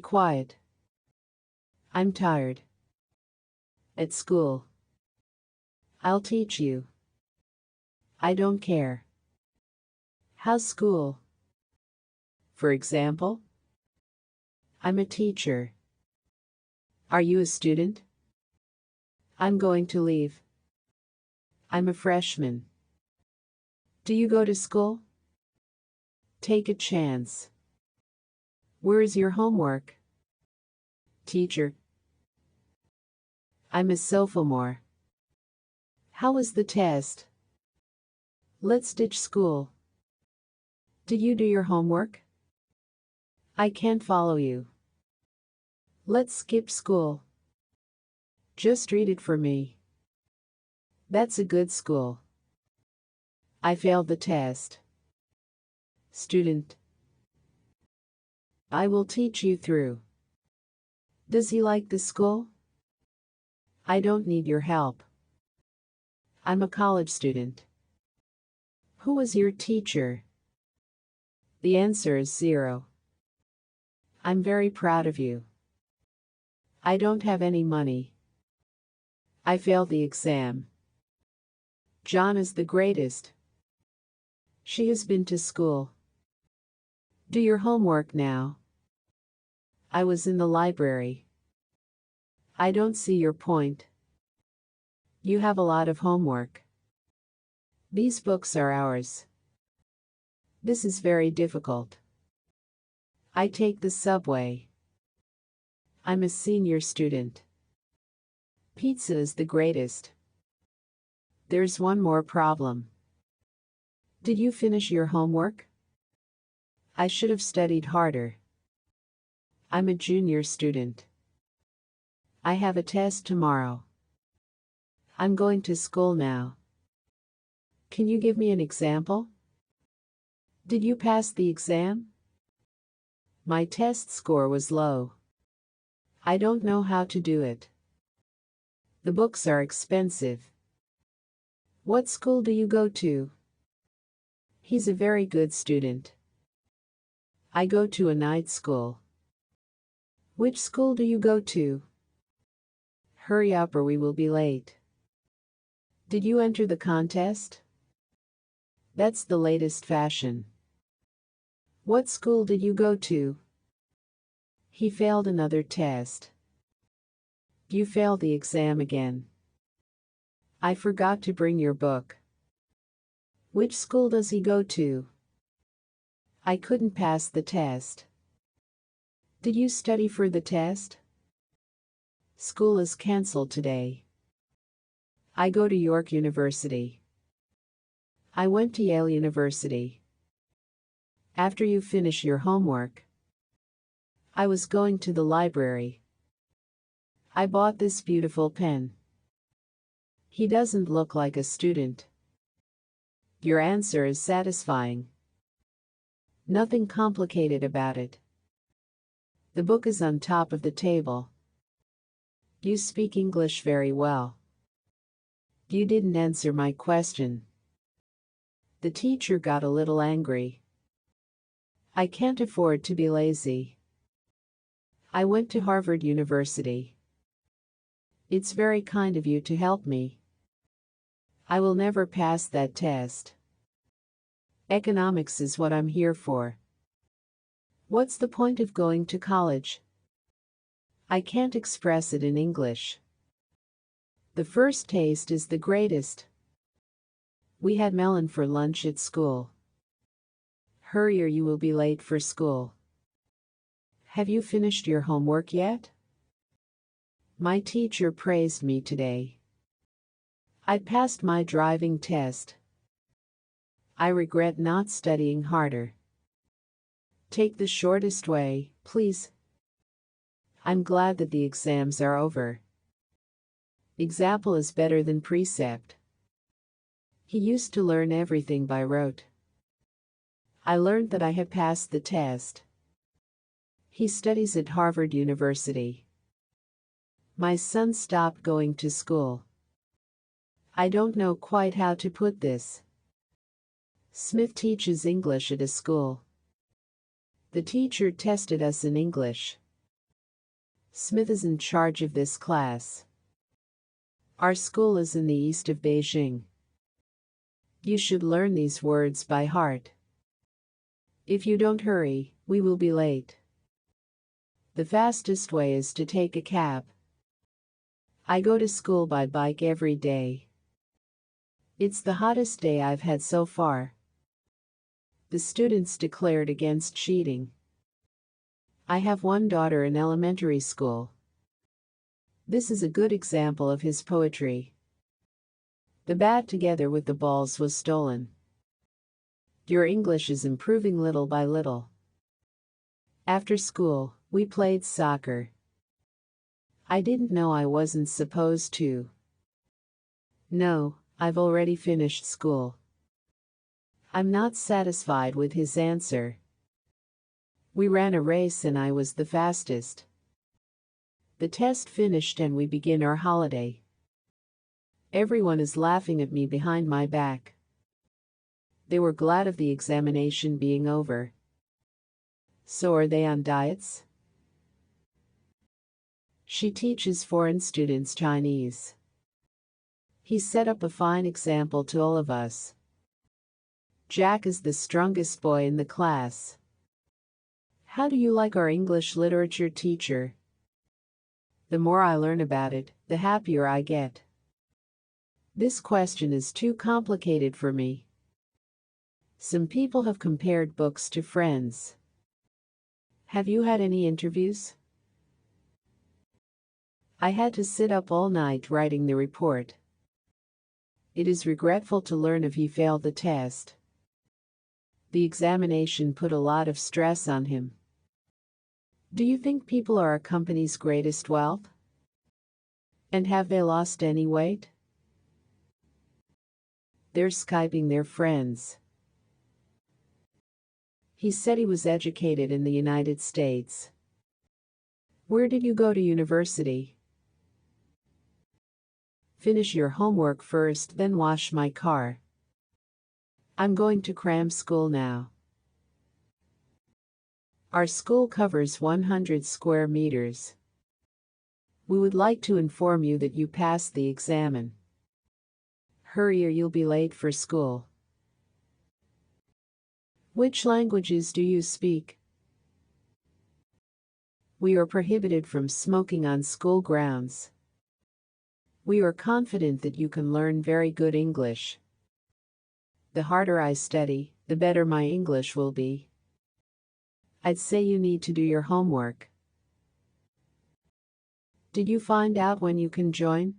quiet. I'm tired. At school. I'll teach you. I don't care. How's school? For example, I'm a teacher. Are you a student? I'm going to leave. I'm a freshman. Do you go to school? Take a chance. Where is your homework? Teacher. I'm a sophomore. How was the test? Let's ditch school. Did you do your homework? I can't follow you. Let's skip school. Just read it for me. That's a good school. I failed the test. Student. I will teach you through. Does he like the school? I don't need your help. I'm a college student. Who was your teacher? The answer is 0. I'm very proud of you. I don't have any money. I failed the exam. John is the greatest. She has been to school. Do your homework now. I was in the library. I don't see your point. You have a lot of homework. These books are ours. This is very difficult. I take the subway. I'm a senior student. Pizza is the greatest. There's one more problem. Did you finish your homework? I should have studied harder. I'm a junior student. I have a test tomorrow. I'm going to school now. Can you give me an example? Did you pass the exam? My test score was low. I don't know how to do it. The books are expensive. What school do you go to? He's a very good student. I go to a night school. Which school do you go to? Hurry up or we will be late. Did you enter the contest? That's the latest fashion. What school did you go to? He failed another test. You failed the exam again. I forgot to bring your book. Which school does he go to? I couldn't pass the test. Did you study for the test? School is cancelled today. I go to York University. I went to Yale University. After you finish your homework. I was going to the library. I bought this beautiful pen. He doesn't look like a student. Your answer is satisfying. Nothing complicated about it. The book is on top of the table. You speak English very well. You didn't answer my question. The teacher got a little angry. I can't afford to be lazy. I went to Harvard University. It's very kind of you to help me. I will never pass that test. Economics is what I'm here for. What's the point of going to college? I can't express it in English. The first taste is the greatest. We had melon for lunch at school. Hurry or you will be late for school. Have you finished your homework yet? My teacher praised me today. I passed my driving test. I regret not studying harder. Take the shortest way, please. I'm glad that the exams are over. Example is better than precept. He used to learn everything by rote. I learned that I had passed the test. He studies at Harvard University. My son stopped going to school. I don't know quite how to put this. Smith teaches English at a school. The teacher tested us in English. Smith is in charge of this class. Our school is in the east of Beijing. You should learn these words by heart. If you don't hurry, we will be late. The fastest way is to take a cab. I go to school by bike every day. It's the hottest day I've had so far. The students declared against cheating. I have one daughter in elementary school. This is a good example of his poetry. The bat together with the balls was stolen. Your English is improving little by little. After school, we played soccer. I didn't know I wasn't supposed to. No, I've already finished school. I'm not satisfied with his answer. We ran a race and I was the fastest. The test finished and we begin our holiday. Everyone is laughing at me behind my back. They were glad of the examination being over. So are they on diets? She teaches foreign students Chinese. He set up a fine example to all of us. Jack is the strongest boy in the class. How do you like our English literature teacher? The more I learn about it, the happier I get. This question is too complicated for me. Some people have compared books to friends. Have you had any interviews? I had to sit up all night writing the report. It is regretful to learn if he failed the test. The examination put a lot of stress on him. Do you think people are a company's greatest wealth? And have they lost any weight? They're Skyping their friends. He said he was educated in the United States. Where did you go to university? Finish your homework first, then wash my car. I'm going to cram school now. Our school covers 100 square meters. We would like to inform you that you passed the examen. Hurry or you'll be late for school. Which languages do you speak? We are prohibited from smoking on school grounds. We are confident that you can learn very good English. The harder I study, the better my English will be. I'd say you need to do your homework. Did you find out when you can join?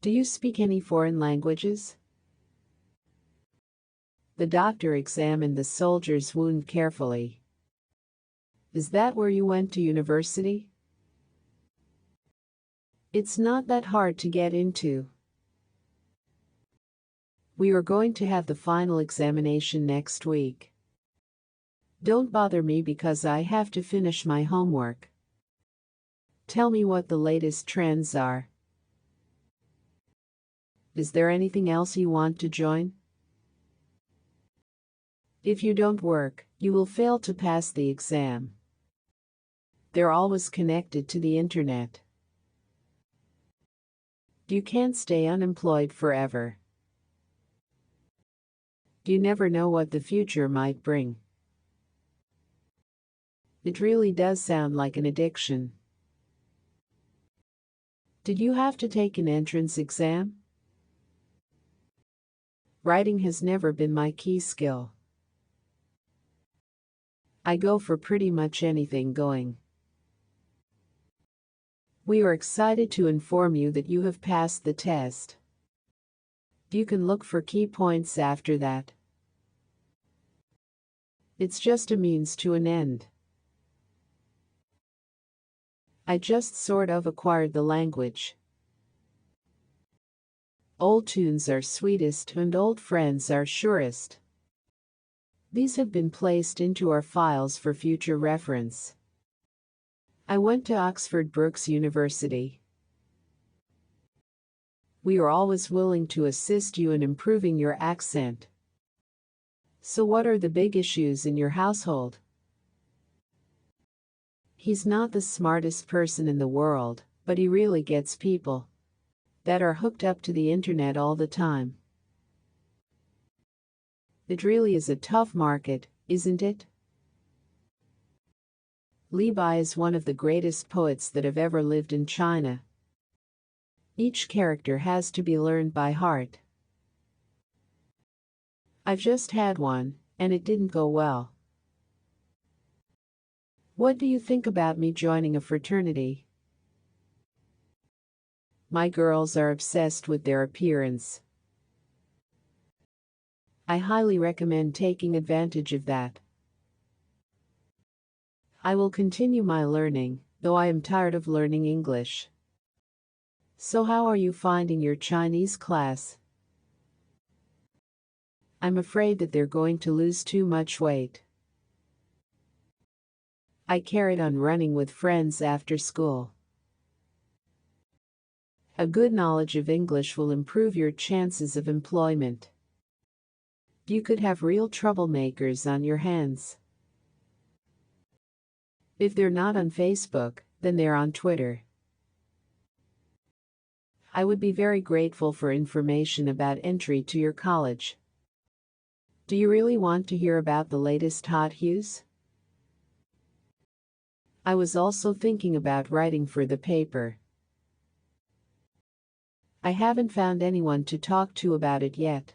Do you speak any foreign languages? The doctor examined the soldier's wound carefully. Is that where you went to university? It's not that hard to get into. We are going to have the final examination next week. Don't bother me because I have to finish my homework. Tell me what the latest trends are. Is there anything else you want to join? If you don't work, you will fail to pass the exam. They're always connected to the internet. You can't stay unemployed forever. You never know what the future might bring. It really does sound like an addiction. Did you have to take an entrance exam? Writing has never been my key skill. I go for pretty much anything going. We are excited to inform you that you have passed the test. You can look for key points after that. It's just a means to an end. I just sort of acquired the language. Old tunes are sweetest and old friends are surest. These have been placed into our files for future reference. I went to Oxford Brookes University. We are always willing to assist you in improving your accent. So what are the big issues in your household? He's not the smartest person in the world, but he really gets people that are hooked up to the internet all the time. It really is a tough market, isn't it? Li Bai is one of the greatest poets that have ever lived in China. Each character has to be learned by heart. I've just had one, and it didn't go well. What do you think about me joining a fraternity? My girls are obsessed with their appearance. I highly recommend taking advantage of that. I will continue my learning, though I am tired of learning English. So how are you finding your Chinese class? I'm afraid that they're going to lose too much weight. I carried on running with friends after school. A good knowledge of English will improve your chances of employment. You could have real troublemakers on your hands. If they're not on Facebook, then they're on Twitter. I would be very grateful for information about entry to your college. Do you really want to hear about the latest hot news? I was also thinking about writing for the paper. I haven't found anyone to talk to about it yet.